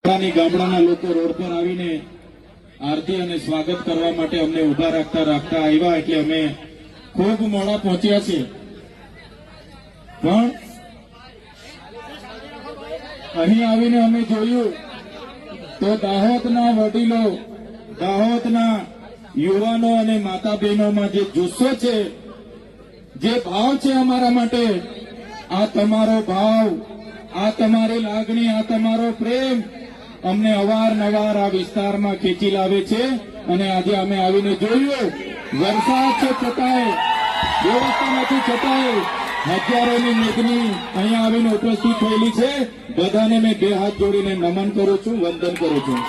ગામડાના લોકો રોડ પર આવીને આરતી અને સ્વાગત કરવા માટે અમને ઉભા રાખતા આવ્યા એટલે અમે ખૂબ મોડા પહોંચ્યા છે. પણ અહીં આવીને અમે જોયું તો દાહોદના વડીલો, દાહોદના યુવાનો અને માતા બહેનોમાં જે જુસ્સો છે, જે ભાવ છે અમારા માટે, આ તમારો ભાવ, આ તમારી લાગણી, આ તમારો પ્રેમ અમને અવારનવાર આ વિસ્તારમાં ખેંચી લાવે છે. અને આજે અમે આવીને જોયું, વરસાદ છે છતાંય, વ્યવસ્થા નથી છતાંય હજારોની મેદની અહીંયા આવીને ઉપસ્થિત થયેલી છે. બધાને મેં બે હાથ જોડીને નમન કરું છું, વંદન કરું છું.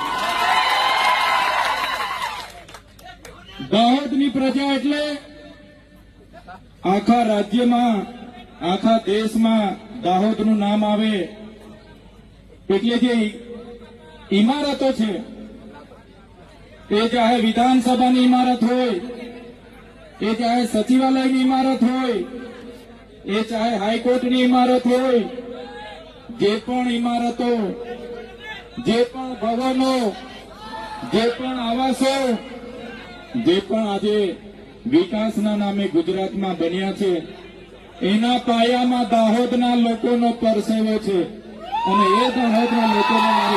દાહોદની પ્રજા એટલે આખા રાજ્યમાં, આખા દેશમાં દાહોદનું નામ આવે એટલે જે ઇમારતો છે, એ ચાહે વિધાનસભાની ઇમારત હોય, એ ચાહે સચિવાલયની ઇમારત હોય, એ ચાહે હાઈકોર્ટની ઇમારત હોય, જે પણ ઇમારતો, જે પણ ભવનો, જે પણ આવાસો, જે પણ આજે વિકાસના નામે ગુજરાતમાં બન્યા છે, એના પાયામાં દાહોદના લોકોનો પરસેવો છે. અને એ દાહોદના લોકોને મારી